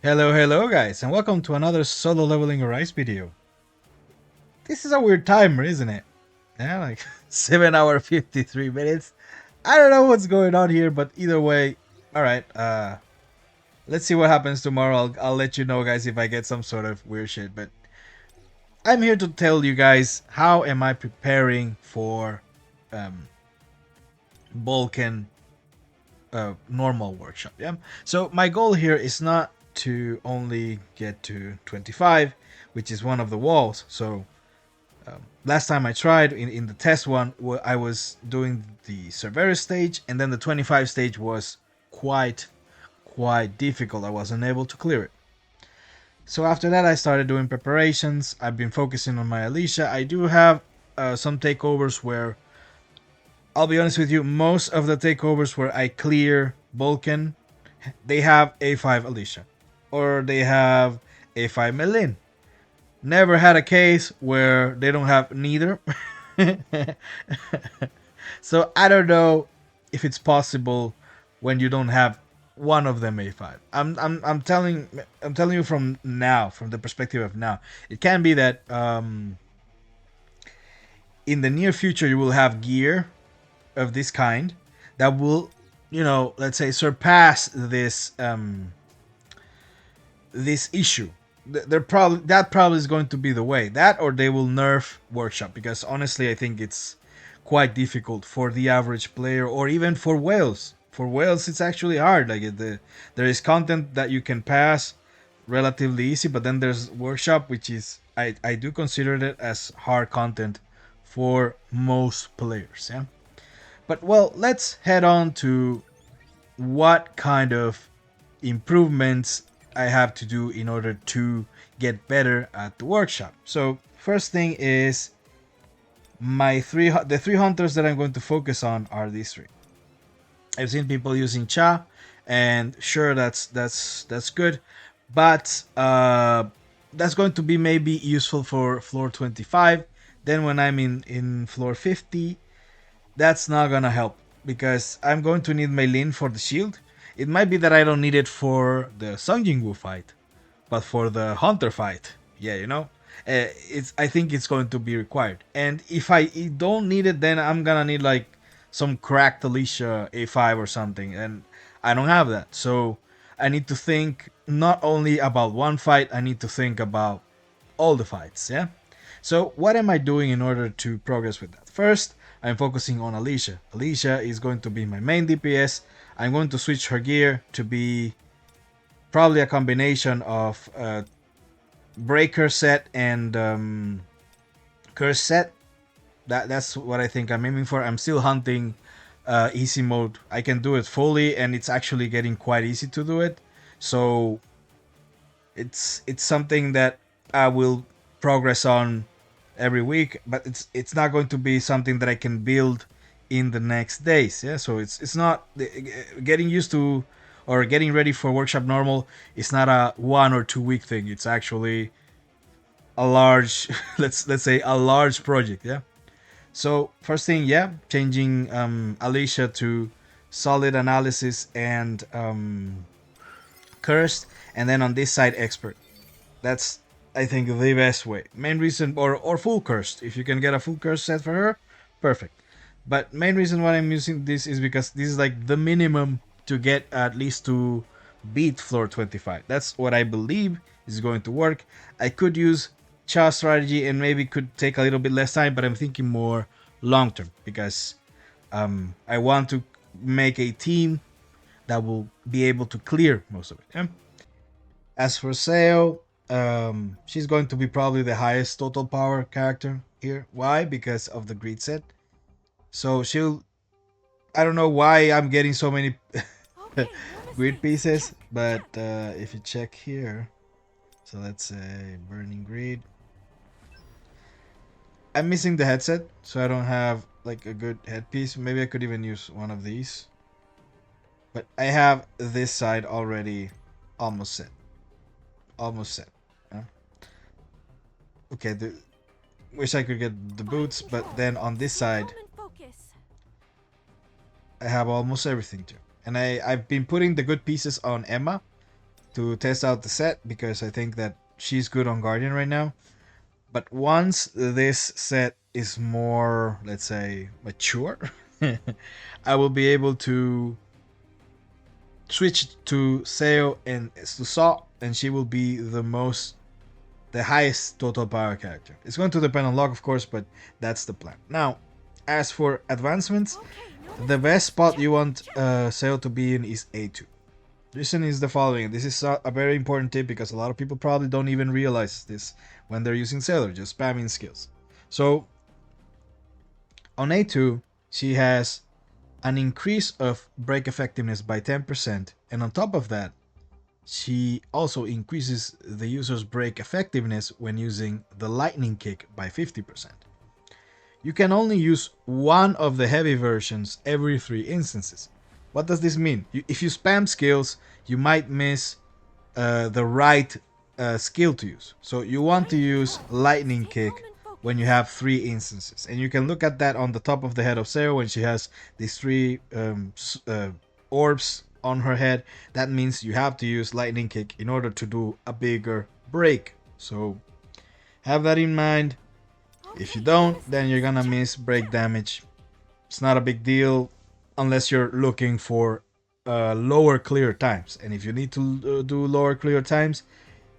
Hello guys, and welcome to another sololevelingarise video. This is a weird timer, isn't it? Yeah, like 7 hour 53 minutes. I don't know what's going on here, but either way, alright, let's see what happens tomorrow. I'll let you know, guys, if I get some sort of weird shit, but I'm here to tell you guys how am I preparing for um, Vulcan normal workshop. Yeah. So my goal here is not to only get to 25, which is one of the walls. So last time I tried in the test one, I was doing the Cerberus stage, and then the 25 stage was quite difficult. I wasn't able to clear it. So after that, I started doing preparations. I've been focusing on my Alicia. I do have some takeovers where, I'll be honest with you, most of the takeovers where I clear Vulcan, they have A5 Alicia. Or they have A5 Meilin. Never had a case where they don't have neither. So I don't know if it's possible when you don't have one of them A5. I'm telling you from now, from the perspective of now. It can be that in the near future you will have gear of this kind that will, let's say, surpass this issue. That probably is going to be the way. That, or they will nerf workshop, because honestly I think it's quite difficult for the average player, or even for whales. For whales it's actually hard. There is content that you can pass relatively easy, but then there's workshop, which is, I do consider it as hard content for most players. Yeah. But well, let's head on to what kind of improvements I have to do in order to get better at the workshop. So first thing is the three hunters that I'm going to focus on are these three. I've seen people using Cha, and sure, that's good, but that's going to be maybe useful for floor 25. Then when I'm in floor 50, that's not gonna help, because I'm going to need Meilin for the shield. It might be that I don't need it for the Sung Jingwoo fight, but for the Hunter fight, yeah, I think it's going to be required. And if I don't need it, then I'm gonna need like some cracked Alicia A5 or something, and I don't have that. So I need to think not only about one fight, I need to think about all the fights, yeah? So what am I doing in order to progress with that? First, I'm focusing on Alicia. Alicia is going to be my main DPS. I'm going to switch her gear to be probably a combination of breaker set and curse set. That's what I think I'm aiming for. I'm still hunting easy mode. I can do it fully, and it's actually getting quite easy to do it. So it's something that I will progress on every week, but it's not going to be something that I can build in the next days. Yeah, so it's not getting used to or getting ready for workshop normal. It's not a 1 or 2 week thing. It's actually a large let's say a large project. Yeah. So first thing, yeah, changing Alicia to solid analysis and cursed, and then on this side expert. That's, I think, the best way. Main reason, or full cursed. If you can get a full curse set for her, perfect. But main reason why I'm using this is because this is like the minimum to get at least to beat floor 25. That's what I believe is going to work. I could use Cha strategy and maybe could take a little bit less time, but I'm thinking more long term, because I want to make a team that will be able to clear most of it. Yeah? As for Seo, she's going to be probably the highest total power character here. Why? Because of the greed set. So I don't know why I'm getting so many greed pieces, but if you check here, so let's say burning greed. I'm missing the headset, so I don't have like a good headpiece. Maybe I could even use one of these. But I have this side already almost set. Almost set. Okay, wish I could get the boots, but then on this side I have almost everything too. And I've been putting the good pieces on Emma, to test out the set because I think that she's good on Guardian right now. But once this set is more, let's say, mature, I will be able to switch to Seo and to Saw, and she will be the highest total power character. It's going to depend on luck, of course, but that's the plan. Now, as for advancements, the best spot you want Seo to be in is A2. Reason is the following. This is a very important tip because a lot of people probably don't even realize this when they're using Sailor, just spamming skills. So on A2, she has an increase of break effectiveness by 10%, and on top of that, she also increases the user's break effectiveness when using the lightning kick by 50%. You can only use one of the heavy versions every 3 instances. What does this mean? If you spam skills, you might miss the right skill to use. So you want to use lightning kick when you have 3 instances, and you can look at that on the top of the head of Seo when she has these 3 orbs on her head. That means you have to use lightning kick in order to do a bigger break. So have that in mind. If you don't, then you're gonna miss break damage. It's not a big deal unless you're looking for lower clear times, and if you need to do lower clear times,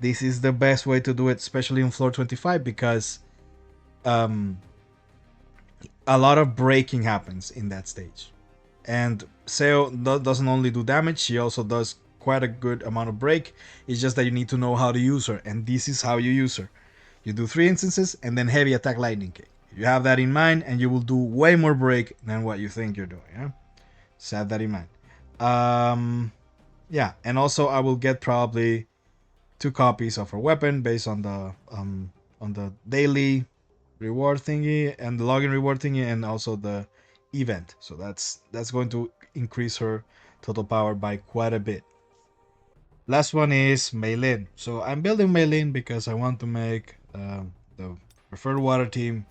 this is the best way to do it, especially on floor 25, because a lot of breaking happens in that stage. And Seo doesn't only do damage, she also does quite a good amount of break. It's just that you need to know how to use her, and this is how you use her. You do 3 instances and then heavy attack lightning kick. You have that in mind and you will do way more break than what you think you're doing. Yeah? So have that in mind. Yeah, and also I will get probably 2 copies of her weapon based on the daily reward thingy and the login reward thingy, and also the event. So that's going to increase her total power by quite a bit. Last one is Meilin. So I'm building Meilin because I want to make the preferred water team,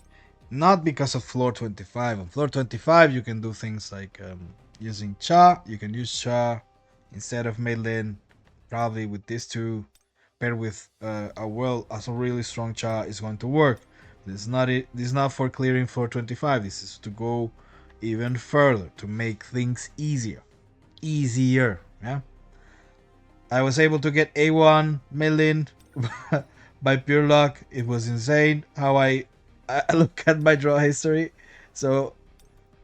not because of floor 25. On floor 25 you can do things like using Cha. You can use Cha instead of Meilin, probably with these two paired with a really strong Cha is going to work. This is not for clearing floor 25. This is to go even further, to make things easier. Yeah. I was able to get A1 Meilin by pure luck. It was insane how I look at my draw history. So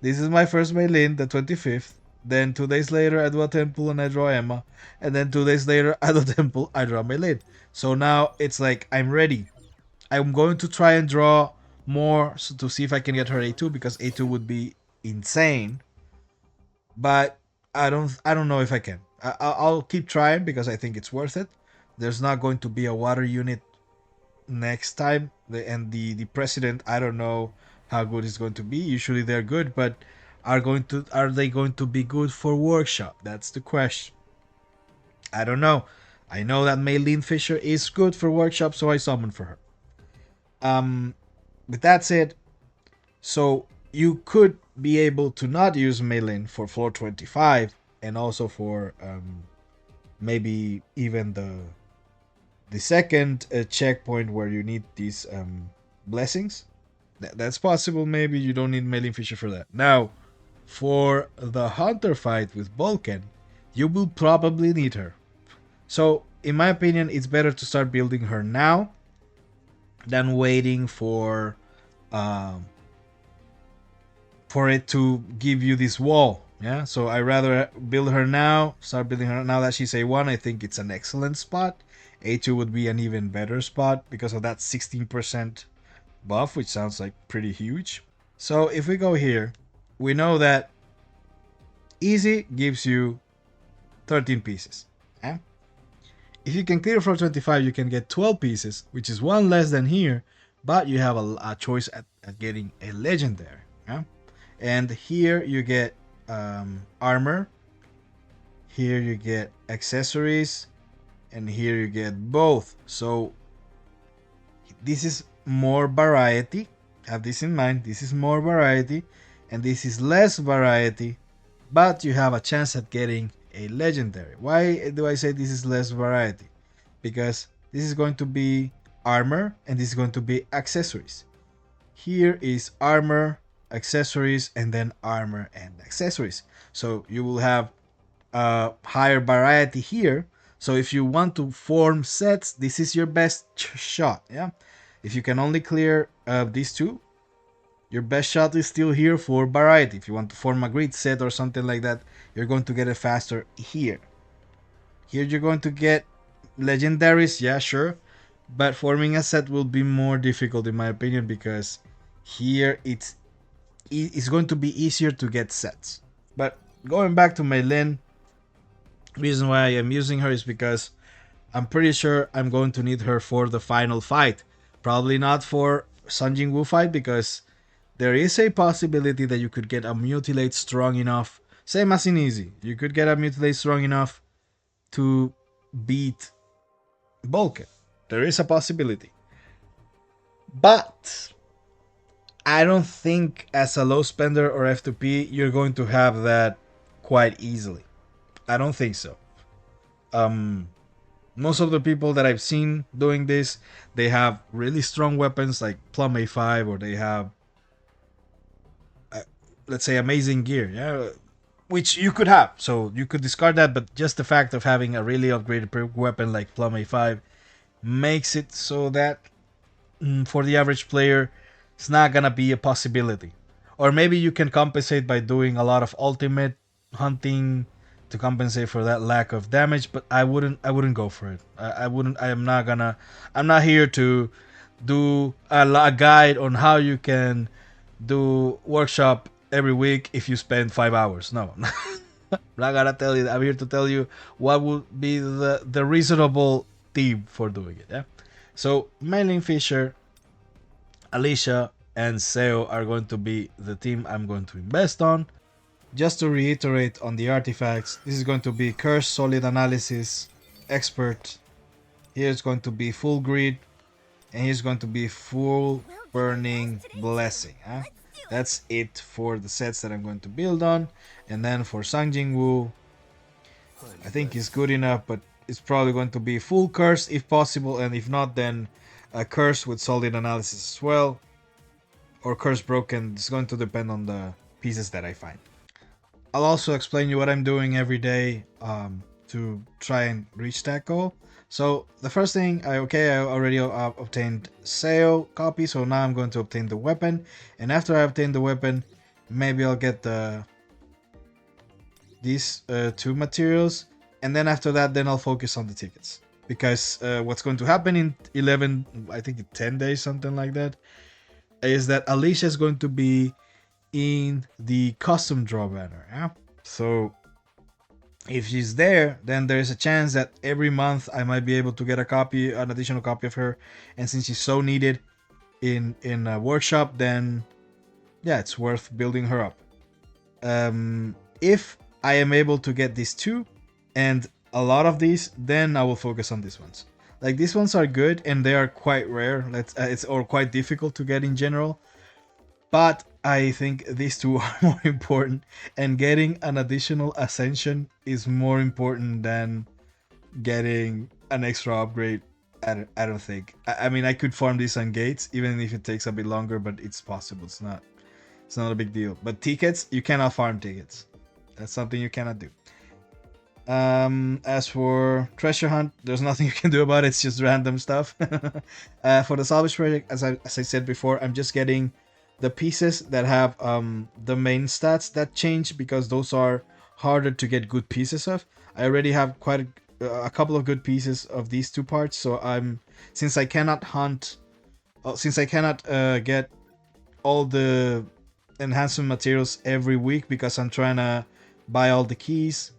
this is my first Meilin, the 25th. Then 2 days later I do a temple and I draw Emma. And then 2 days later I do a temple, I draw Meilin. So now it's like I'm ready. I'm going to try and draw more to see if I can get her A2, because A2 would be insane. But I don't know if I can. I'll keep trying because I think it's worth it. There's not going to be a water unit next time, and the president, I don't know how good it's going to be. Usually they're good, but are they going to be good for workshop? That's the question. I don't know. I know that Meilin Fisher is good for workshop, so I summon for her. But that's it. So you could be able to not use Meilin for floor 25, and also for maybe even the second checkpoint where you need these blessings. That's possible. Maybe you don't need Meilin Fisher for that. Now, for the Hunter fight with Vulcan, you will probably need her. So, in my opinion, it's better to start building her now than waiting for it to give you this wall. Yeah, so I rather build her now, start building her now that she's A1. I think it's an excellent spot. A2 would be an even better spot because of that 16% buff, which sounds like pretty huge. So if we go here, we know that easy gives you 13 pieces. Yeah? If you can clear floor 25, you can get 12 pieces, which is 1 less than here, but you have a choice at getting a legendary. Yeah? And here you get armor, here you get accessories, and here you get both. So this is more variety. Have this in mind. This is more variety, and this is less variety, but you have a chance at getting a legendary. Why do I say this is less variety? Because this is going to be armor and this is going to be accessories. Here is armor, accessories, and then armor and accessories. So you will have a higher variety here. So if you want to form sets, this is your best shot. Yeah, if you can only clear these two, your best shot is still here for variety. If you want to form a grid set or something like that, you're going to get it faster here. Here you're going to get legendaries, yeah, sure, but forming a set will be more difficult in my opinion, because here it's going to be easier to get sets. But going back to Meilin, reason why I am using her is because I'm pretty sure I'm going to need her for the final fight. Probably not for Sun Jingwu fight, because there is a possibility that you could get a mutilate strong enough, same as in easy. You could get a mutilate strong enough to beat Vulcan. There is a possibility. But I don't think as a low spender or F2P you're going to have that quite easily. I don't think so. Most of the people that I've seen doing this, they have really strong weapons like Plum A5, or they have, let's say, amazing gear, yeah, which you could have. So you could discard that, but just the fact of having a really upgraded weapon like Plum A5 makes it so that for the average player, it's not gonna be a possibility. Or maybe you can compensate by doing a lot of ultimate hunting to compensate for that lack of damage, but I wouldn't go for it. I wouldn't. I'm not here to do a guide on how you can do workshop every week if you spend 5 hours. No, I'm not gonna tell you that. I'm here to tell you what would be the reasonable team for doing it. Yeah. So Meilin Fisher, Alicia, and Seo are going to be the team I'm going to invest on. Just to reiterate on the artifacts, this is going to be Curse, Solid Analysis, Expert. Here's going to be Full Greed, and here's going to be Full Burning Blessing. Huh? That's it for the sets that I'm going to build on. And then for Sang Jingwu, I think it's good enough, but it's probably going to be Full Curse if possible, and if not, then a Curse with Solid Analysis as well, or Curse Broken. It's going to depend on the pieces that I find. I'll also explain you what I'm doing every day to try and reach that goal. So the first thing, I already obtained Seo copy, so now I'm going to obtain the weapon, and after I obtain the weapon, maybe I'll get these two materials, and then after that, then I'll focus on the tickets, because what's going to happen in 11, I think 10 days, something like that, is that Alicia is going to be in the custom draw banner. Yeah? So if she's there, then there's a chance that every month I might be able to get an additional copy of her, and since she's so needed in a workshop, then yeah, it's worth building her up. If I am able to get these two and a lot of these, then I will focus on these ones. Like, these ones are good and they are quite rare. It's or quite difficult to get in general, but I think these two are more important, and getting an additional ascension is more important than getting an extra upgrade. I don't think. I mean, I could farm this on gates, even if it takes a bit longer, but it's possible. It's not a big deal. But tickets, you cannot farm tickets. That's something you cannot do. As for treasure hunt, there's nothing you can do about it. It's just random stuff. For the salvage project, as I said before, I'm just getting the pieces that have the main stats that change, because those are harder to get good pieces of. I already have quite a couple of good pieces of these two parts, so since I cannot get all the enhancement materials every week because I'm trying to buy all the keys,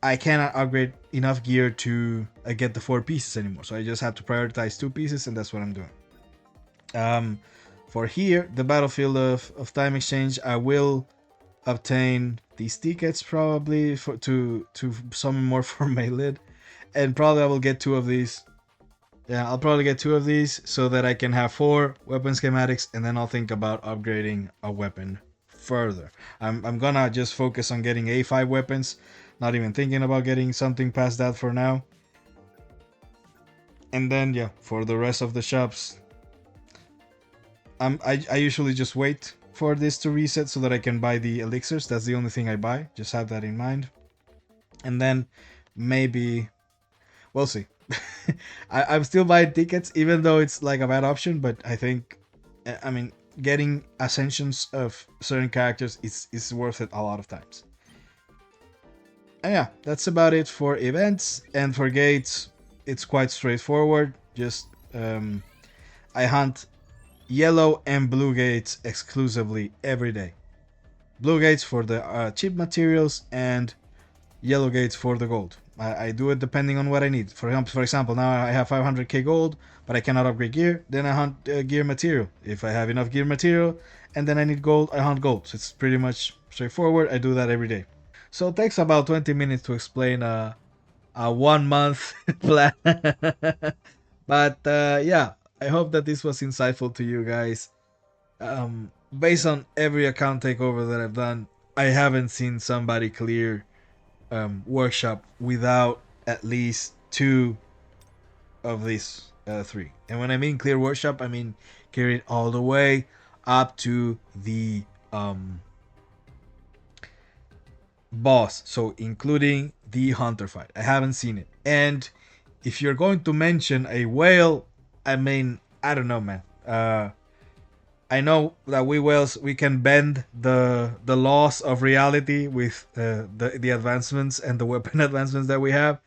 I cannot upgrade enough gear to get the 4 pieces anymore. So I just have to prioritize 2 pieces, and that's what I'm doing. For here, the battlefield of time exchange, I will obtain these tickets probably to summon more for Meilin, and probably I will get 2 of these. Yeah, I'll probably get 2 of these so that I can have 4 weapon schematics, and then I'll think about upgrading a weapon further. I'm gonna just focus on getting A5 weapons. Not even thinking about getting something past that for now. And then yeah, for the rest of the shops, I usually just wait for this to reset so that I can buy the elixirs. That's the only thing I buy. Just have that in mind. And then maybe we'll see. I'm still buying tickets, even though it's like a bad option. But I think, I mean, getting ascensions of certain characters is worth it a lot of times. And yeah, that's about it for events. And for gates, it's quite straightforward. Just I hunt yellow and blue gates exclusively every day. Blue gates for the cheap materials and yellow gates for the gold. I do it depending on what I need. For example, now I have 500k gold, but I cannot upgrade gear. Then I hunt gear material. If I have enough gear material, and then I need gold, I hunt gold. So it's pretty much straightforward. I do that every day. So it takes about 20 minutes to explain a 1 month plan. But yeah, I hope that this was insightful to you guys. Based on every account takeover that I've done, I haven't seen somebody clear workshop without at least two of these three. And when I mean clear workshop, I mean carry it all the way up to the boss. So including the hunter fight. I haven't seen it. And if you're going to mention a whale, I mean, I don't know, man. I know that we whales we can bend the laws of reality with the advancements and the weapon advancements that we have,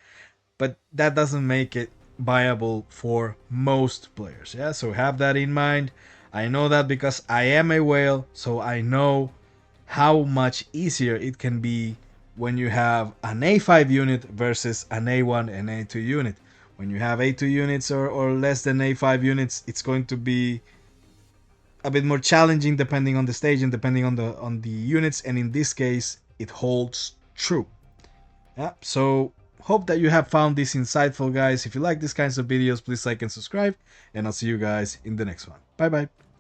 but that doesn't make it viable for most players. Yeah, so have that in mind. I know that because I am a whale, so I know how much easier it can be when you have an A5 unit versus an A1 and A2 unit. When you have A2 units or less than A5 units, it's going to be a bit more challenging depending on the stage and depending on the units, and in this case it holds true. Yeah, so hope that you have found this insightful, guys. If you like these kinds of videos, please like and subscribe, and I'll see you guys in the next one. Bye bye.